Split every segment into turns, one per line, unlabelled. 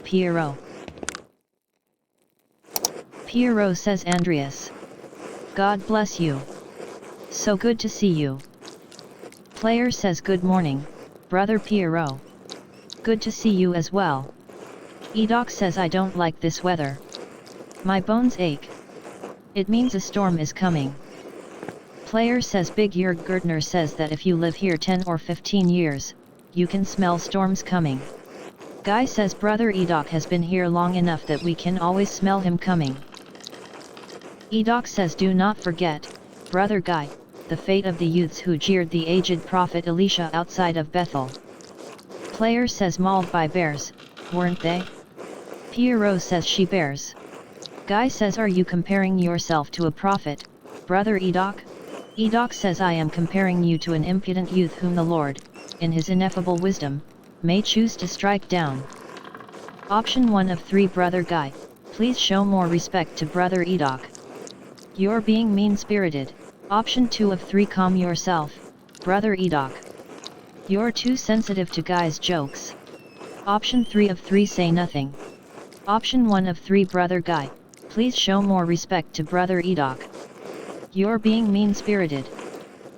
Piero. Piero says Andreas. God bless you. So good to see you. Player says good morning, brother Piero. Good to see you as well. Edoc says I don't like this weather. My bones ache. It means a storm is coming. Player says Big Jörg Gertner says that if you live here 10 or 15 years, you can smell storms coming. Guy says brother Edoc has been here long enough that we can always smell him coming. Edoc says do not forget, brother Guy, the fate of the youths who jeered the aged prophet Elisha outside of Bethel. Player says mauled by bears, weren't they? Piero says she bears. Guy says are you comparing yourself to a prophet, brother Edoc? Edoc says I am comparing you to an impudent youth whom the Lord, in his ineffable wisdom, may choose to strike down. Option 1 of 3 brother Guy, please show more respect to brother Edoc. You're being mean-spirited. Option 2 of 3 calm yourself, brother Edoc. You're too sensitive to Guy's jokes. Option 3 of 3 say nothing. Option 1 of 3 brother Guy, please show more respect to brother Edoc. You're being mean-spirited.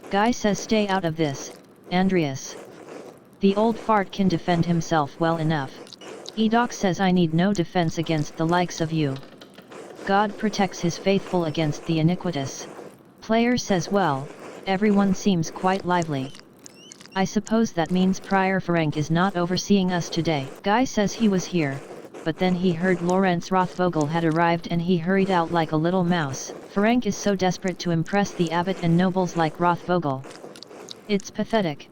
Guy says stay out of this, Andreas. The old fart can defend himself well enough. Edoc says I need no defense against the likes of you. God protects his faithful against the iniquitous. Player says well, everyone seems quite lively. I suppose that means Prior Ferenc is not overseeing us today. Guy says he was here, but then he heard Lorenz Rothvogel had arrived and he hurried out like a little mouse. Ferenc is so desperate to impress the abbot and nobles like Rothvogel. It's pathetic.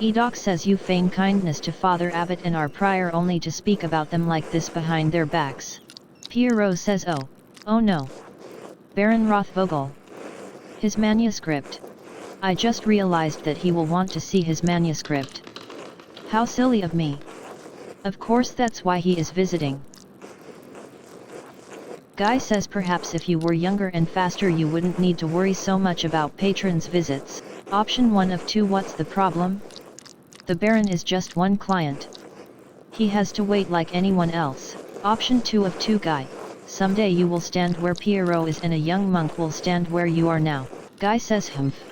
Edoc says you feign kindness to Father Abbot and our prior only to speak about them like this behind their backs. Piero says oh no. Baron Rothvogel. His manuscript. I just realized that he will want to see his manuscript. How silly of me. Of course that's why he is visiting. Guy says perhaps if you were younger and faster you wouldn't need to worry so much about patrons' visits. Option 1 of 2 what's the problem? The Baron is just one client. He has to wait like anyone else. Option 2 of 2 Guy, someday you will stand where Piero is and a young monk will stand where you are now. Guy says humph.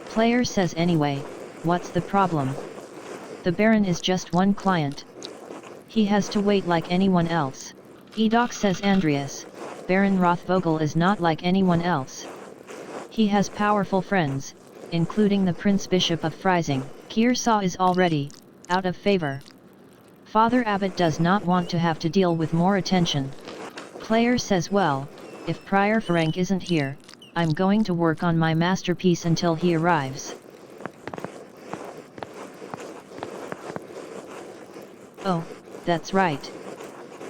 Player says anyway, what's the problem? The Baron is just one client. He has to wait like anyone else. Edoc says Andreas, Baron Rothvogel is not like anyone else. He has powerful friends, including the Prince Bishop of Freising. Kearsarge is already out of favor. Father Abbot does not want to have to deal with more attention. Player says well, if Prior Ferenc isn't here, I'm going to work on my masterpiece until he arrives. Oh, that's right.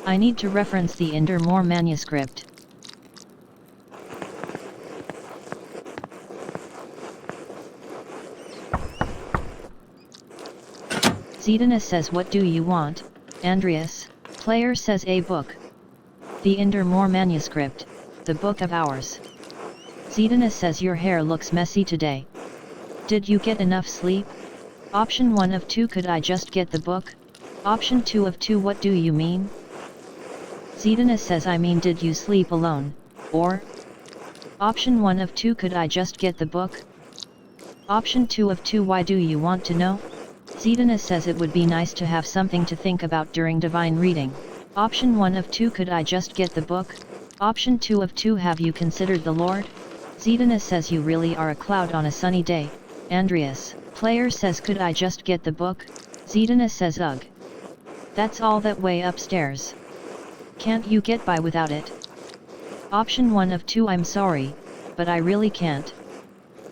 I need to reference the Indermore manuscript. Zedinus says what do you want, Andreas? Player says a book. The Indermore manuscript, the book of hours. Zedinus says your hair looks messy today. Did you get enough sleep? Option 1 of 2 could I just get the book? Option 2 of 2 what do you mean? Zedinus says I mean did you sleep alone, or? Option 1 of 2 could I just get the book? Option 2 of 2 why do you want to know? Zedinus says it would be nice to have something to think about during divine reading. Option 1 of 2 could I just get the book? Option 2 of 2 have you considered the Lord? Zedinus says you really are a cloud on a sunny day, Andreas. Player says could I just get the book? Zedinus says ugh. That's all that way upstairs. Can't you get by without it? Option 1 of 2 I'm sorry, but I really can't.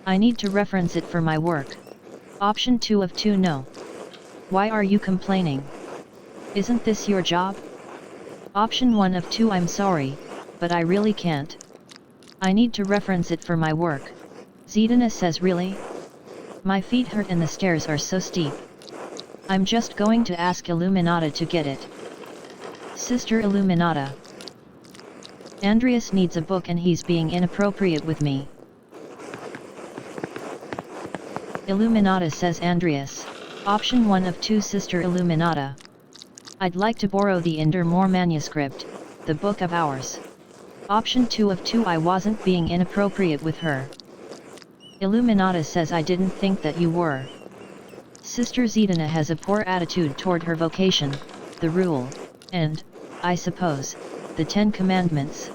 I need to reference it for my work. Option 2 of 2 no. Why are you complaining? Isn't this your job? Option 1 of 2 I'm sorry, but I really can't. I need to reference it for my work. Zedinus says really? My feet hurt and the stairs are so steep. I'm just going to ask Illuminata to get it. Sister Illuminata. Andreas needs a book and he's being inappropriate with me. Illuminata says Andreas. Option 1 of 2 Sister Illuminata. I'd like to borrow the Endermore manuscript, the Book of Hours. Option 2 of 2. I wasn't being inappropriate with her. Illuminata says I didn't think that you were. Sister Zedana has a poor attitude toward her vocation, the rule, and, I suppose, the 10 Commandments.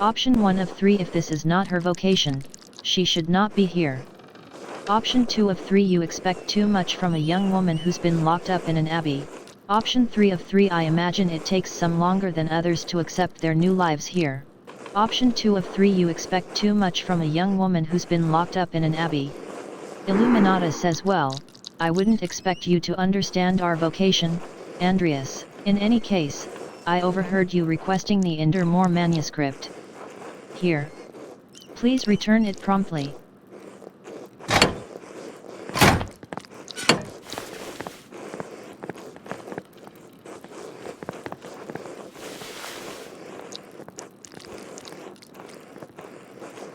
Option 1 of 3. If this is not her vocation, she should not be here. Option 2 of 3. You expect too much from a young woman who's been locked up in an abbey. Option 3 of 3. I imagine it takes some longer than others to accept their new lives here. Option 2 of 3. You expect too much from a young woman who's been locked up in an abbey. Illuminata says, well, I wouldn't expect you to understand our vocation, Andreas. In any case, I overheard you requesting the Endermore manuscript. Here. Please return it promptly.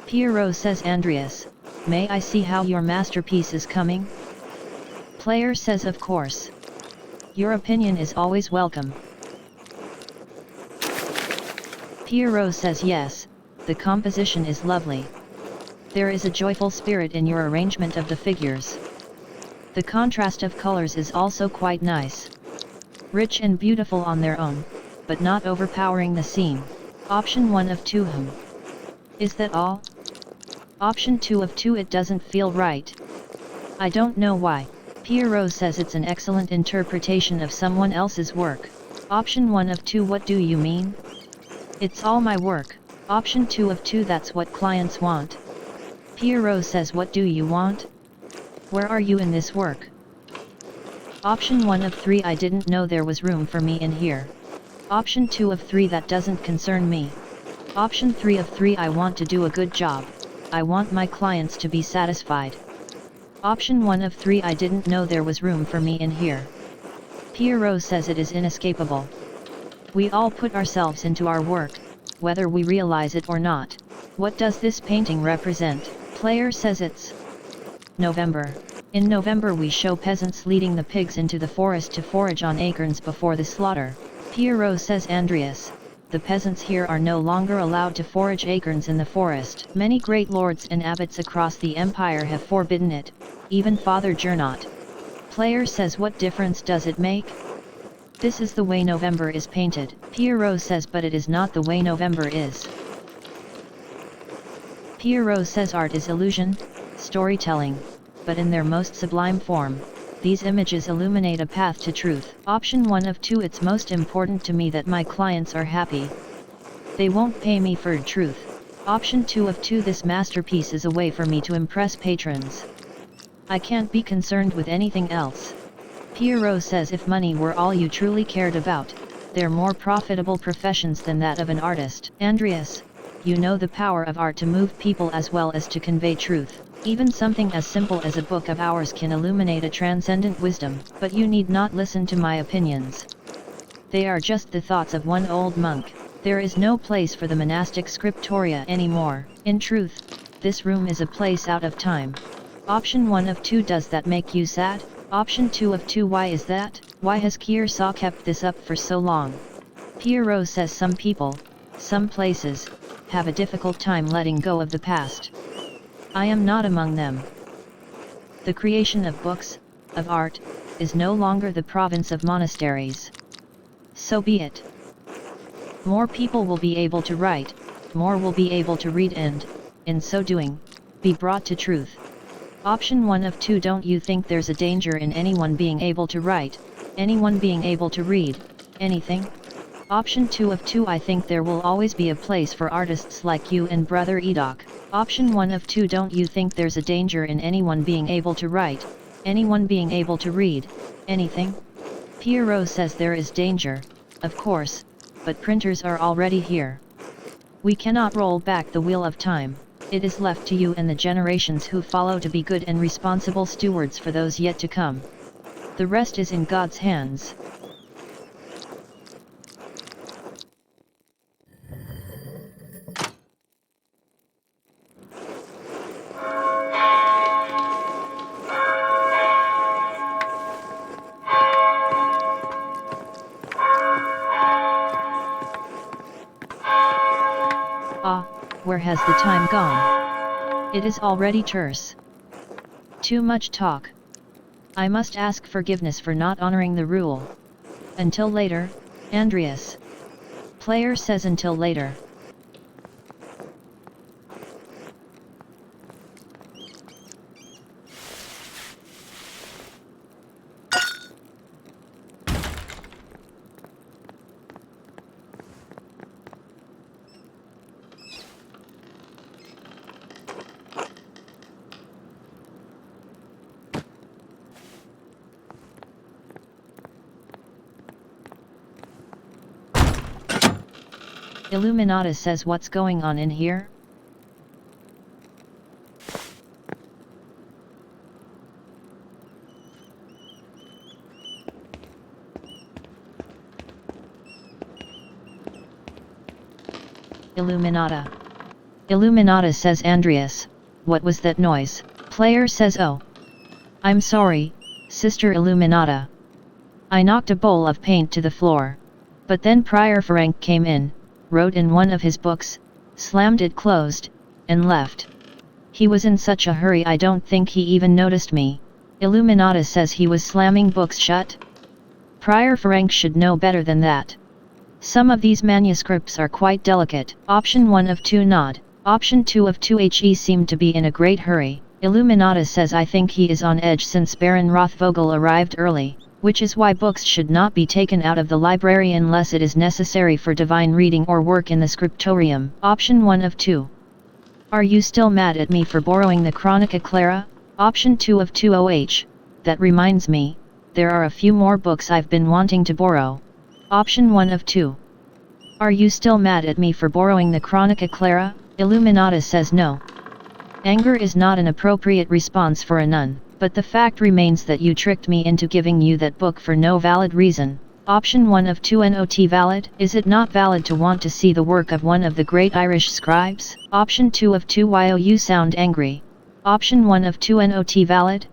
Pierrot says, Andreas, may I see how your masterpiece is coming? Player says, of course. Your opinion is always welcome. Pierrot says, yes, the composition is lovely. There is a joyful spirit in your arrangement of the figures. The contrast of colors is also quite nice. Rich and beautiful on their own, but not overpowering the scene. Option 1 of 2. Is that all? Option 2 of 2. It doesn't feel right. I don't know why. Pierrot says it's an excellent interpretation of someone else's work. Option 1 of 2. What do you mean? It's all my work. Option 2 of 2. That's what clients want. Pierrot says, what do you want? Where are you in this work? Option 1 of 3. I didn't know there was room for me in here. Option 2 of 3. That doesn't concern me. Option 3 of 3. I want to do a good job. I want my clients to be satisfied. Option 1 of 3. I didn't know there was room for me in here. Pierrot says it is inescapable. We all put ourselves into our work, whether we realize it or not. What does this painting represent? Player says it's November. In November we show peasants leading the pigs into the forest to forage on acorns before the slaughter. Pierrot says, Andreas, the peasants here are no longer allowed to forage acorns in the forest. Many great lords and abbots across the empire have forbidden it, even Father Gernot. Player says, what difference does it make? This is the way November is painted. Pierrot says, but it is not the way November is. Pierrot says, art is illusion, storytelling, but in their most sublime form. These images illuminate a path to truth. Option 1 of 2. It's most important to me that my clients are happy. They won't pay me for truth. Option 2 of 2. This masterpiece is a way for me to impress patrons. I can't be concerned with anything else. Pierrot says, if money were all you truly cared about, there are more profitable professions than that of an artist. Andreas, you know the power of art to move people as well as to convey truth. Even something as simple as a book of hours can illuminate a transcendent wisdom, but you need not listen to my opinions. They are just the thoughts of one old monk. There is no place for the monastic scriptoria anymore. In truth, this room is a place out of time. Option 1 of 2. Does that make you sad? Option 2 of 2. Why is that? Why has Kearsaw kept this up for so long? Pierrot says, some people, some places, have a difficult time letting go of the past. I am not among them. The creation of books, of art, is no longer the province of monasteries. So be it. More people will be able to write, more will be able to read and, in so doing, be brought to truth. Option 1 of 2. Don't you think there's a danger in anyone being able to write, anyone being able to read, anything? Option 2 of 2. I think there will always be a place for artists like you and Brother Edok. Option 1 of 2. Don't you think there's a danger in anyone being able to write, anyone being able to read, anything? Pierrot says there is danger, of course, but printers are already here. We cannot roll back the wheel of time. It is left to you and the generations who follow to be good and responsible stewards for those yet to come. The rest is in God's hands. where has the time gone? It is already terse. Too much talk. I must ask forgiveness for not honoring the rule. Until later, Andreas. Player says until later. Illuminata says what's going on in here? Illuminata. Illuminata says Andreas, what was that noise? Player says oh. I'm sorry, Sister Illuminata. I knocked a bowl of paint to the floor. But then Prior Ferenc came in, wrote in one of his books, slammed it closed, and left. He was in such a hurry I don't think he even noticed me. Illuminata says he was slamming books shut. Prior Ferenc should know better than that. Some of these manuscripts are quite delicate. Option 1 of 2 nod. Option 2 of 2 he seemed to be in a great hurry. Illuminata says I think he is on edge since Baron Rothvogel arrived early, which is why books should not be taken out of the library unless it is necessary for divine reading or work in the Scriptorium. Option 1 of 2. Are you still mad at me for borrowing the Chronica Clara? Option 2 of 2 That reminds me, there are a few more books I've been wanting to borrow. Option 1 of 2. Are you still mad at me for borrowing the Chronica Clara? Illuminata says no. Anger is not an appropriate response for a nun, but the fact remains that you tricked me into giving you that book for no valid reason. Option 1 of 2 not valid? Is it not valid to want to see the work of one of the great Irish scribes? Option 2 of 2 you sound angry. Option 1 of 2 not valid?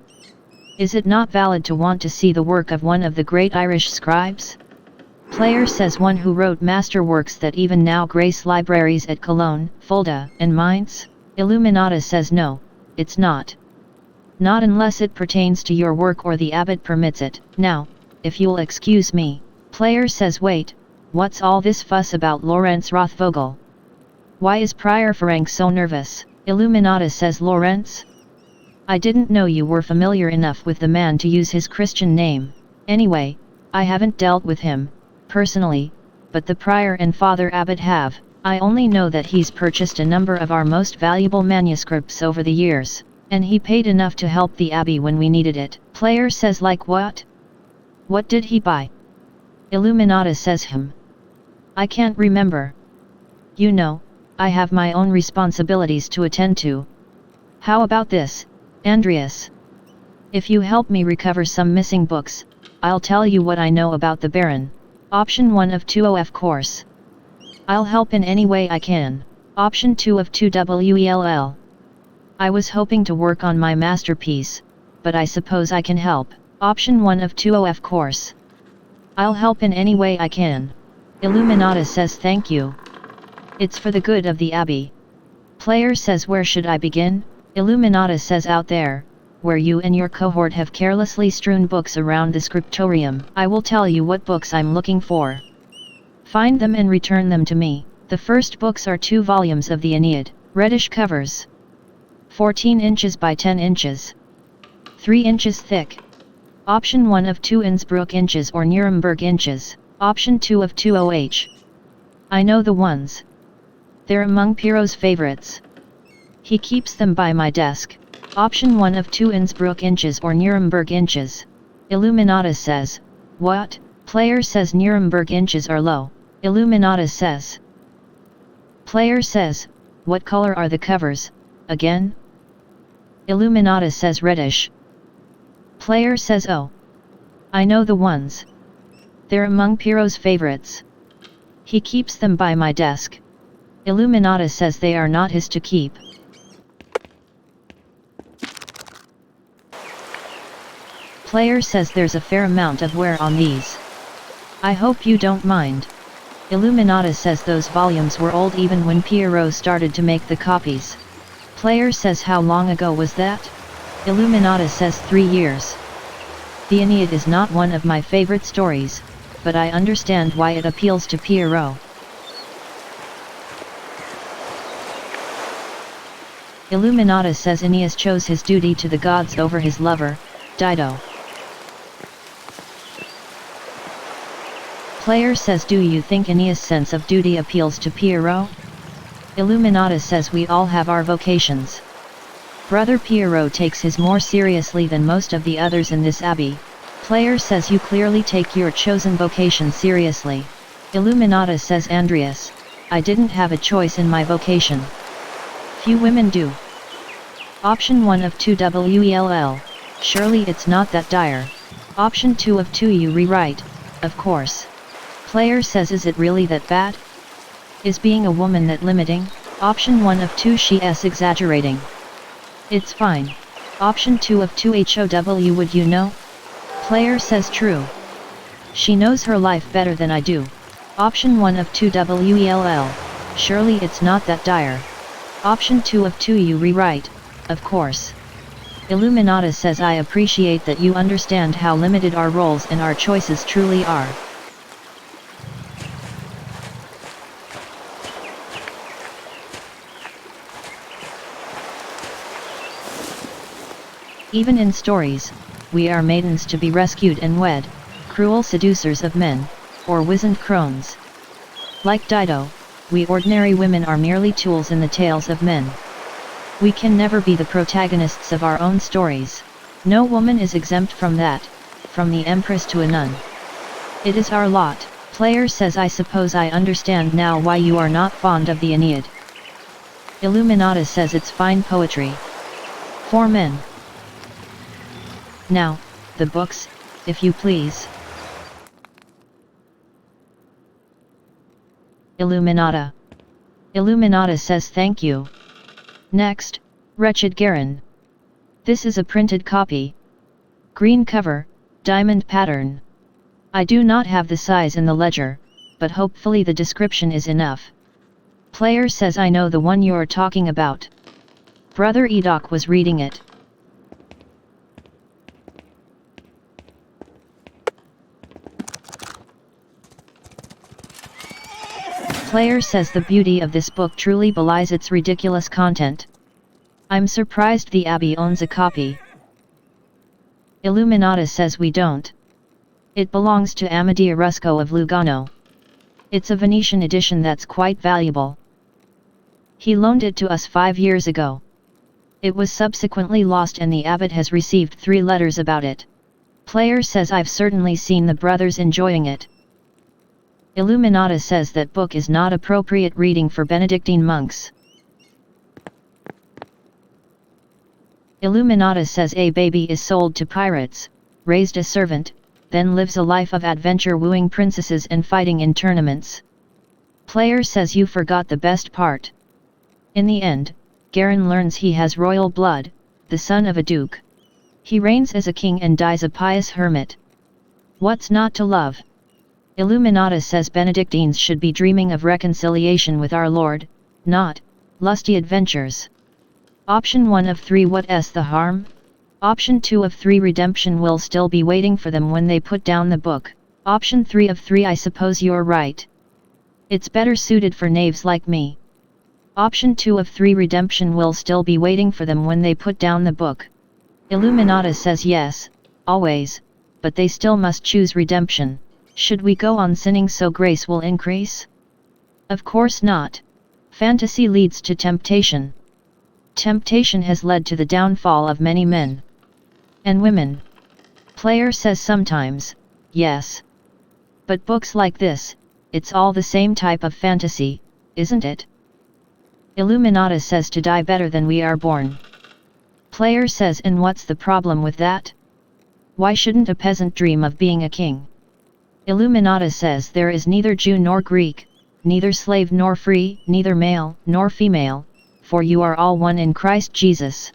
Is it not valid to want to see the work of one of the great Irish scribes? Player says one who wrote masterworks that even now grace libraries at Cologne, Fulda, and Mainz? Illuminata says no, it's not. Not unless it pertains to your work or the abbot permits it. Now, if you'll excuse me. Player says wait, what's all this fuss about Lorenz Rothvogel? Why is Prior Ferenc so nervous? Illuminata says Lorenz? I didn't know you were familiar enough with the man to use his Christian name. Anyway, I haven't dealt with him, personally, but the Prior and Father Abbot have. I only know that he's purchased a number of our most valuable manuscripts over the years, and he paid enough to help the Abbey when we needed it. Player says like what? What did he buy? Illuminata says him. I can't remember. You know, I have my own responsibilities to attend to. How about this, Andreas? If you help me recover some missing books, I'll tell you what I know about the Baron. Option 1 of 2 of course. I'll help in any way I can. Option 2 of 2 well. I was hoping to work on my masterpiece, but I suppose I can help. Option 1 of 2 of course. I'll help in any way I can. Illuminata says thank you. It's for the good of the Abbey. Player says where should I begin? Illuminata says out there, where you and your cohort have carelessly strewn books around the Scriptorium. I will tell you what books I'm looking for. Find them and return them to me. The first books are 2 volumes of the Aeneid, reddish covers. 14 inches by 10 inches. 3 inches thick. Option 1 of 2 Innsbruck inches or Nuremberg inches. Option 2 of 2 I know the ones. They're among Pierrot's favorites. He keeps them by my desk. Option 1 of 2 Innsbruck inches or Nuremberg inches. Illuminata says, what? Player says Nuremberg inches are low. Illuminata says. Player says, what color are the covers, again? Illuminata says reddish. Player says oh. I know the ones. They're among Pierrot's favorites. He keeps them by my desk. Illuminata says they are not his to keep. Player says there's a fair amount of wear on these. I hope you don't mind. Illuminata says those volumes were old even when Pierrot started to make the copies. Player says how long ago was that? Illuminata says 3 years. The Aeneid is not one of my favorite stories, but I understand why it appeals to Pierrot. Illuminata says Aeneas chose his duty to the gods over his lover, Dido. Player says, do you think Aeneas' sense of duty appeals to Pierrot? Illuminata says we all have our vocations. Brother Pierrot takes his more seriously than most of the others in this abbey. Player says you clearly take your chosen vocation seriously. Illuminata says Andreas, I didn't have a choice in my vocation. Few women do. Option 1 of 2 WELL, surely it's not that dire. Option 2 of 2 you rewrite, of course. Player says is it really that bad? Is being a woman that limiting? Option 1 of 2 she's exaggerating. It's fine. Option 2 of 2 HOW would you know? Player says true. She knows her life better than I do. Option 1 of 2 WELL, surely it's not that dire. Option 2 of 2 you rewrite, of course. Illuminata says I appreciate that you understand how limited our roles and our choices truly are. Even in stories, we are maidens to be rescued and wed, cruel seducers of men, or wizened crones. Like Dido, we ordinary women are merely tools in the tales of men. We can never be the protagonists of our own stories. No woman is exempt from that, from the empress to a nun. It is our lot. Player says I suppose I understand now why you are not fond of the Aeneid. Illuminata says it's fine poetry. For men. Now, the books, if you please. Illuminata. Illuminata says thank you. Next, Wretched Garin. This is a printed copy. Green cover, diamond pattern. I do not have the size in the ledger, but hopefully the description is enough. Player says I know the one you're talking about. Brother Edok was reading it. Player says the beauty of this book truly belies its ridiculous content. I'm surprised the Abbey owns a copy. Illuminata says we don't. It belongs to Amadeo Rusco of Lugano. It's a Venetian edition that's quite valuable. He loaned it to us 5 years ago. It was subsequently lost and the abbot has received 3 letters about it. Player says I've certainly seen the brothers enjoying it. Illuminata says that book is not appropriate reading for Benedictine monks. Illuminata says a baby is sold to pirates, raised a servant, then lives a life of adventure wooing princesses and fighting in tournaments. Player says you forgot the best part. In the end, Garin learns he has royal blood, the son of a duke. He reigns as a king and dies a pious hermit. What's not to love? Illuminata says Benedictines should be dreaming of reconciliation with our Lord, not lusty adventures. Option 1 of 3 what's the harm? Option 2 of 3 redemption will still be waiting for them when they put down the book. Option 3 of 3 I suppose you're right. It's better suited for knaves like me. Option 2 of 3 redemption will still be waiting for them when they put down the book. Illuminata says yes, always, but they still must choose redemption. Should we go on sinning so grace will increase? Of course not. Fantasy leads to temptation. Temptation has led to the downfall of many men. And women. Player says sometimes, yes. But books like this, it's all the same type of fantasy, isn't it? Illuminata says to die better than we are born. Player says and what's the problem with that? Why shouldn't a peasant dream of being a king? Illuminata says there is neither Jew nor Greek, neither slave nor free, neither male nor female, for you are all one in Christ Jesus.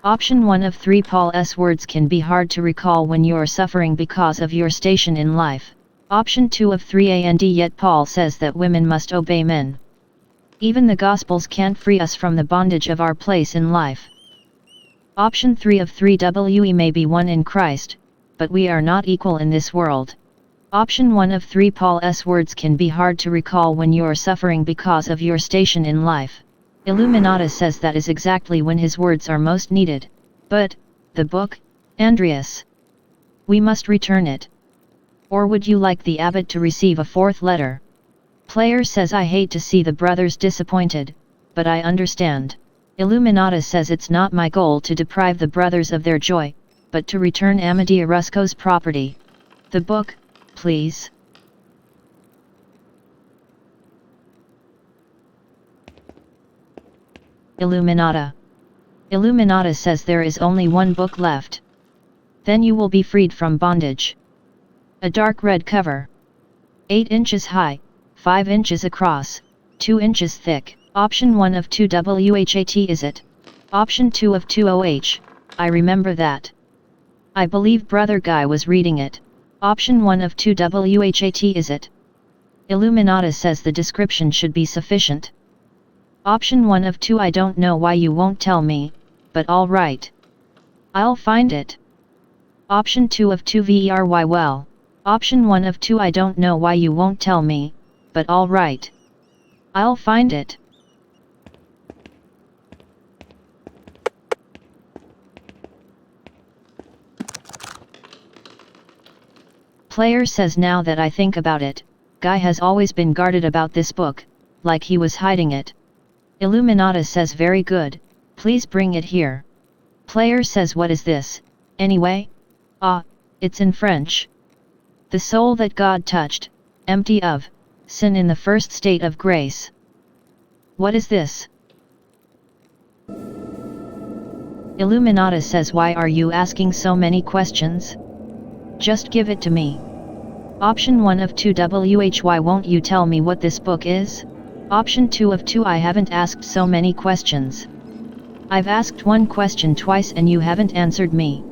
Option 1 of 3 Paul's words can be hard to recall when you are suffering because of your station in life. Option 2 of 3 and yet Paul says that women must obey men. Even the Gospels can't free us from the bondage of our place in life. Option 3 of 3 we may be one in Christ, but we are not equal in this world. Option 1 of 3 Paul's words can be hard to recall when you are suffering because of your station in life. Illuminata says that is exactly when his words are most needed. But, the book, Andreas. We must return it. Or would you like the abbot to receive a fourth letter? Player says I hate to see the brothers disappointed, but I understand. Illuminata says it's not my goal to deprive the brothers of their joy, but to return Amadea Rusco's property. The book, please. Illuminata. Illuminata says there is only one book left. Then you will be freed from bondage. A dark red cover. 8 inches high, 5 inches across, 2 inches thick. Option 1 of 2 WHAT is it? Option 2 of 2 OH, I remember that. I believe Brother Guy was reading it. Option 1 of 2 WHAT is it? Illuminata says the description should be sufficient. Option 1 of 2 I don't know why you won't tell me, but alright. I'll find it. Option 2 of 2 VERY well. Option 1 of 2 I don't know why you won't tell me, but alright. I'll find it. Player says now that I think about it, Guy has always been guarded about this book, like he was hiding it. Illuminata says very good, please bring it here. Player says what is this, anyway? Ah, it's in French. The soul that God touched, empty of sin in the first state of grace. What is this? Illuminata says why are you asking so many questions? Just give it to me. Option 1 of 2 why won't you tell me what this book is? Option 2 of 2 I haven't asked so many questions. I've asked one question twice and you haven't answered me.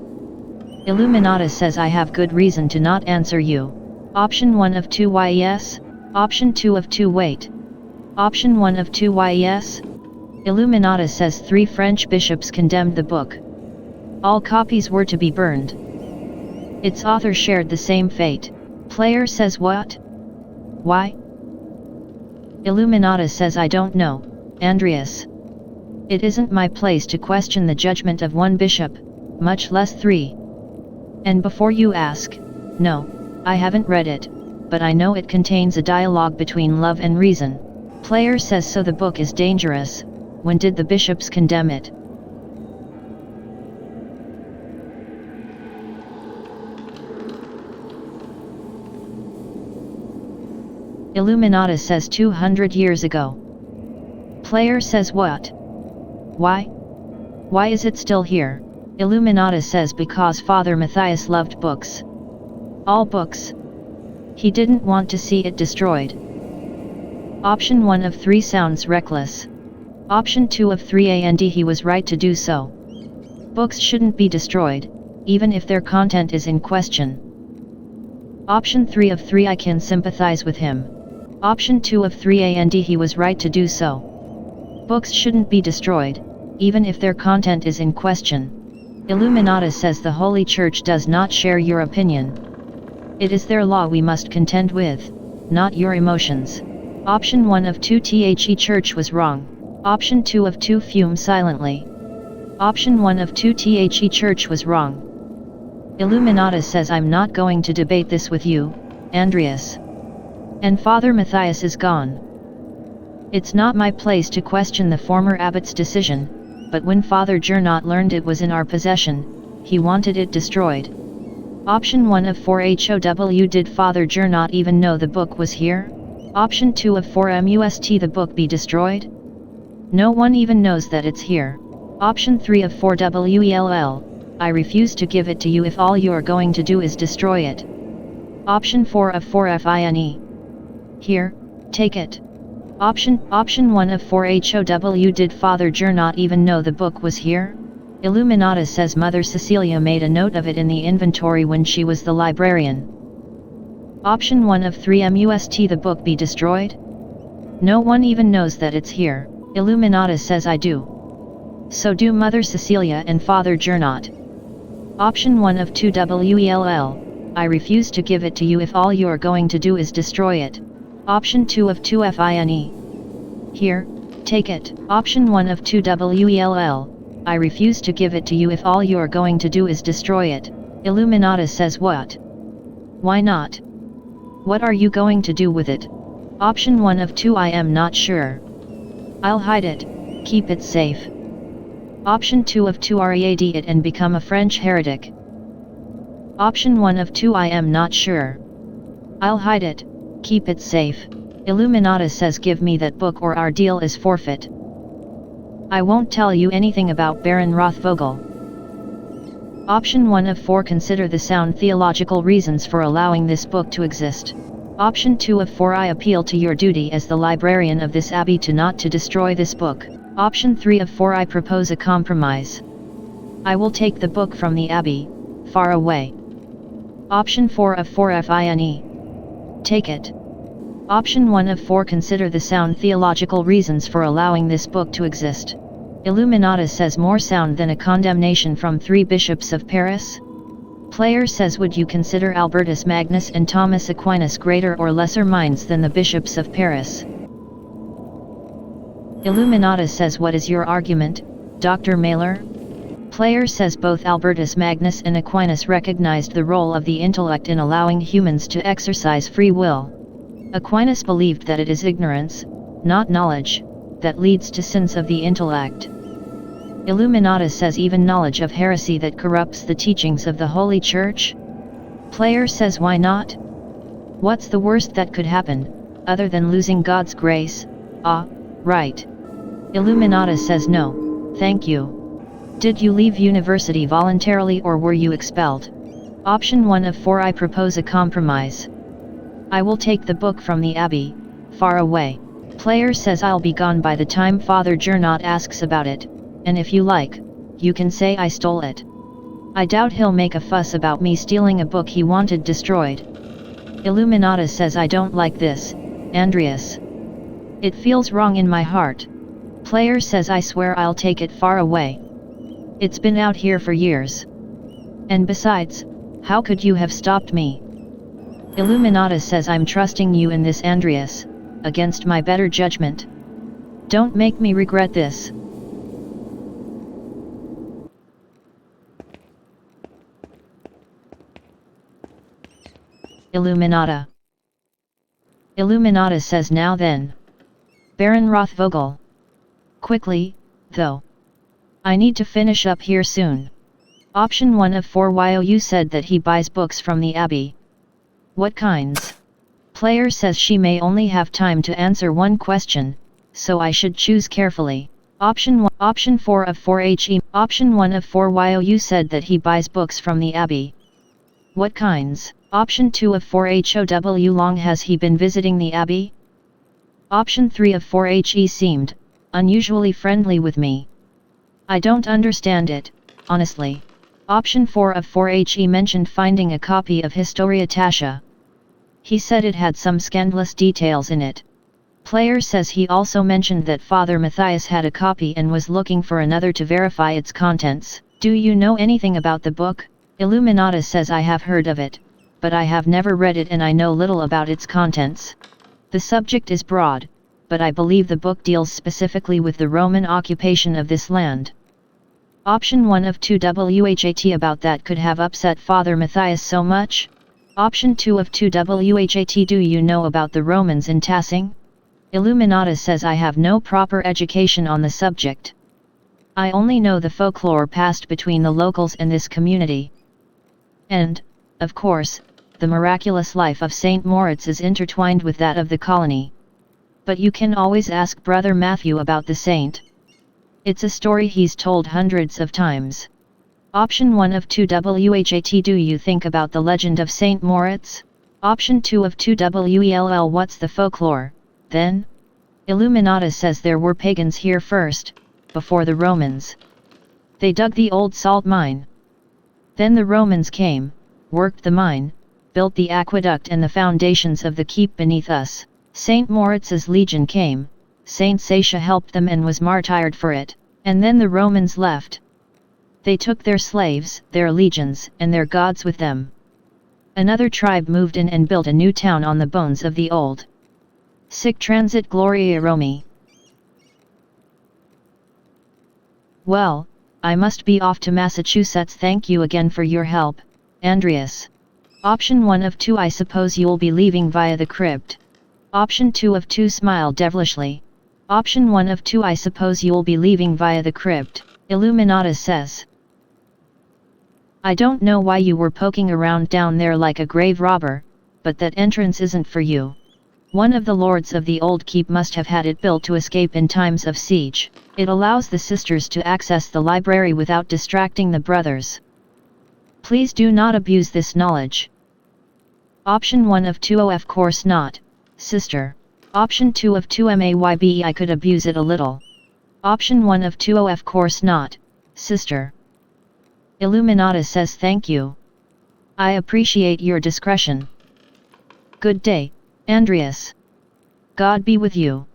Illuminata says I have good reason to not answer you. Option 1 of 2 why yes? Option 2 of 2 wait. Option 1 of 2 why yes? Illuminata says 3 French bishops condemned the book. All copies were to be burned. Its author shared the same fate. Player says what? Why? Illuminata says I don't know, Andreas. It isn't my place to question the judgment of one bishop, much less 3. And before you ask, no, I haven't read it, but I know it contains a dialogue between love and reason. Player says so the book is dangerous. When did the bishops condemn it? Illuminata says 200 years ago. Player says what? Why? Why is it still here? Illuminata says because Father Matthias loved books. All books. He didn't want to see it destroyed. Option 1 of 3 sounds reckless. Option 2 of 3 and he was right to do so. Books shouldn't be destroyed, even if their content is in question. Option 3 of 3 I can sympathize with him. Option 2 of 3 and he was right to do so. Books shouldn't be destroyed, even if their content is in question. Illuminata says the Holy Church does not share your opinion. It is their law we must contend with, not your emotions. Option 1 of 2 The Church was wrong. Option 2 of 2 Fume silently. Option 1 of 2 The Church was wrong. Illuminata says I'm not going to debate this with you, Andreas. And Father Matthias is gone. It's not my place to question the former abbot's decision, but when Father Gernot learned it was in our possession, he wanted it destroyed. Option 1 of 4 HOW Did Father Gernot even know the book was here? Option 2 of 4 MUST The book be destroyed? No one even knows that it's here. Option 3 of 4 WELL, I refuse to give it to you if all you're going to do is destroy it. Option 4 of 4 FINE. Here, take it. Option 1 of 4 HOW Did Father Gernot even know the book was here? Illuminata says Mother Cecilia made a note of it in the inventory when she was the librarian. Option 1 of 3 must the book be destroyed? No one even knows that it's here. Illuminata says I do. So do Mother Cecilia and Father Gernot. Option 1 of 2 well, I refuse to give it to you if all you're going to do is destroy it. Option 2 of 2 fine. Here, take it. Option 1 of 2 well, I refuse to give it to you if all you're going to do is destroy it. Illuminata says what? Why not? What are you going to do with it? Option 1 of 2 I am not sure. I'll hide it, keep it safe. Option 2 of 2 read it and become a French heretic. Option 1 of 2 I am not sure. I'll hide it, keep it safe. Illuminata says give me that book or our deal is forfeit. I won't tell you anything about Baron Rothvogel. Option 1 of 4 consider the sound theological reasons for allowing this book to exist. Option 2 of 4 I appeal to your duty as the librarian of this abbey to not to destroy this book. Option 3 of 4 I propose a compromise. I will take the book from the abbey, far away. Option 4 of 4 fine. Take it. Option 1 of 4 consider the sound theological reasons for allowing this book to exist. Illuminata says more sound than a condemnation from 3 bishops of Paris? Player says would you consider Albertus Magnus and Thomas Aquinas greater or lesser minds than the bishops of Paris? Illuminata says what is your argument, Dr. Mailer? Player says both Albertus Magnus and Aquinas recognized the role of the intellect in allowing humans to exercise free will. Aquinas believed that it is ignorance, not knowledge, that leads to sins of the intellect. Illuminata says even knowledge of heresy that corrupts the teachings of the Holy Church? Player says why not? What's the worst that could happen, other than losing God's grace? Ah, right. Illuminata says no, thank you. Did you leave university voluntarily or were you expelled? Option 1 of 4 I propose a compromise. I will take the book from the abbey, far away. Player says I'll be gone by the time Father Gernot asks about it, and if you like, you can say I stole it. I doubt he'll make a fuss about me stealing a book he wanted destroyed. Illuminata says I don't like this, Andreas. It feels wrong in my heart. Player says I swear I'll take it far away. It's been out here for years. And besides, how could you have stopped me? Illuminata says I'm trusting you in this Andreas, against my better judgment. Don't make me regret this. Illuminata. Illuminata says now then. Baron Rothvogel. Quickly, though. I need to finish up here soon. Option 1 of 4 you said that he buys books from the abbey. What kinds? Player says she may only have time to answer one question, so I should choose carefully. Option 4 of 4 Option 1 of 4 you said that he buys books from the abbey. What kinds? Option 2 of 4 how long has he been visiting the abbey? Option 3 of 4 he seemed unusually friendly with me. I don't understand it, honestly. Option 4 of 4 he mentioned finding a copy of Historia Tasha. He said it had some scandalous details in it. Player says he also mentioned that Father Matthias had a copy and was looking for another to verify its contents. Do you know anything about the book? Illuminata says I have heard of it, but I have never read it and I know little about its contents. The subject is broad, but I believe the book deals specifically with the Roman occupation of this land. Option 1 of 2 what about that could have upset Father Matthias so much? Option 2 of 2 what do you know about the Romans in Tassing? Illuminata says I have no proper education on the subject. I only know the folklore passed between the locals and this community. And, of course, the miraculous life of Saint Moritz is intertwined with that of the colony. But you can always ask Brother Matthew about the saint. It's a story he's told hundreds of times. Option 1 of 2 what do you think about the legend of Saint Moritz? Option 2 of 2 what's the folklore, then? Illuminata says there were pagans here first, before the Romans. They dug the old salt mine. Then the Romans came, worked the mine, built the aqueduct and the foundations of the keep beneath us. Saint Moritz's legion came, Saint Satia helped them and was martyred for it, and then the Romans left. They took their slaves, their legions, and their gods with them. Another tribe moved in and built a new town on the bones of the old. Sic transit gloria Romi. Well, I must be off to Massachusetts. Thank you again for your help, Andreas. Option 1 of 2. I suppose you'll be leaving via the crypt. Option 2 of 2. Smile devilishly. Option 1 of 2. I suppose you'll be leaving via the crypt, Illuminata says. I don't know why you were poking around down there like a grave robber, but that entrance isn't for you. One of the lords of the old keep must have had it built to escape in times of siege. It allows the sisters to access the library without distracting the brothers. Please do not abuse this knowledge. Option 1 of 2. Oh, of course not, sister. Option 2 of 2. Maybe I could abuse it a little. Option 1 of 2. Oh, of course not, sister. Illuminata says thank you. I appreciate your discretion. Good day, Andreas. God be with you.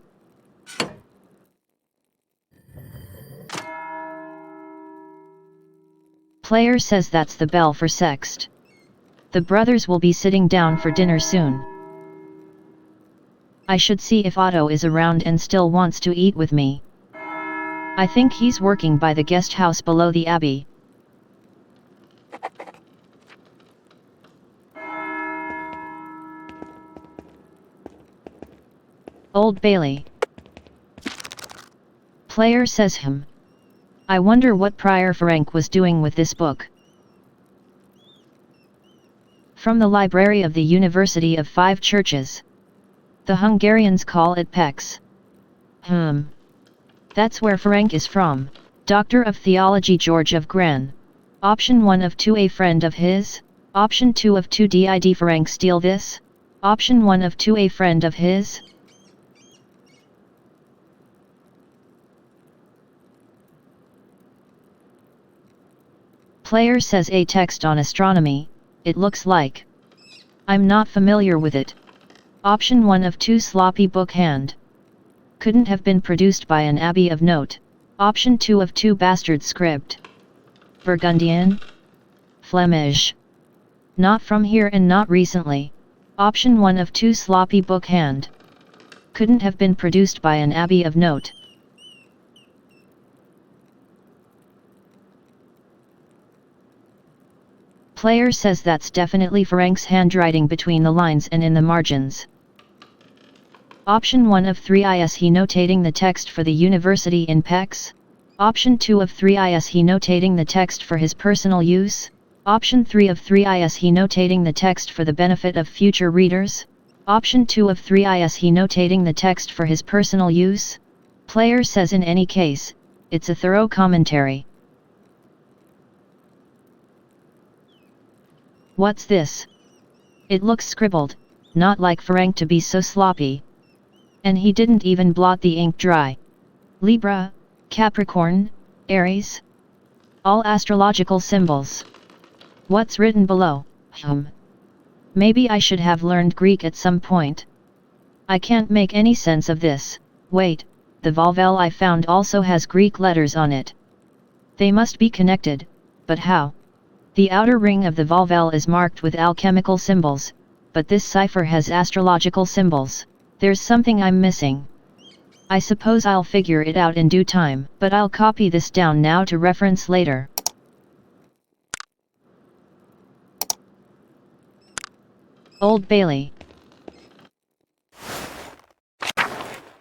Player says that's the bell for Sext. The brothers will be sitting down for dinner soon. I should see if Otto is around and still wants to eat with me. I think he's working by the guest house below the abbey. Old Bailey. Player says him. I wonder what Prior Ferenc was doing with this book. From the library of the University of Five Churches. The Hungarians call it Pex. That's where Ferenc is from. Doctor of Theology George of Gran. Option 1 of 2. A friend of his. Option 2 of 2. Did Ferenc steal this? Option 1 of 2. A friend of his. Player says a text on astronomy, it looks like. I'm not familiar with it. Option 1 of 2. Sloppy book hand. Couldn't have been produced by an abbey of note. Option 2 of 2. Bastard script. Burgundian? Flemish. Not from here and not recently. Option 1 of 2. Sloppy book hand. Couldn't have been produced by an abbey of note. Player says that's definitely Ferenc's handwriting between the lines and in the margins. Option 1 of 3. Is he notating the text for the university in Pex? Option 2 of 3. Is he notating the text for his personal use? Option 3 of 3. Is he notating the text for the benefit of future readers? Option 2 of 3. Is he notating the text for his personal use? Player says in any case, it's a thorough commentary. What's this? It looks scribbled, not like Ferenc to be so sloppy. And he didn't even blot the ink dry. Libra, Capricorn, Aries. All astrological symbols. What's written below? Maybe I should have learned Greek at some point. I can't make any sense of this. Wait, the Volvel I found also has Greek letters on it. They must be connected, but how? The outer ring of the Volvel is marked with alchemical symbols, but this cipher has astrological symbols. There's something I'm missing. I suppose I'll figure it out in due time, but I'll copy this down now to reference later. Old Bailey.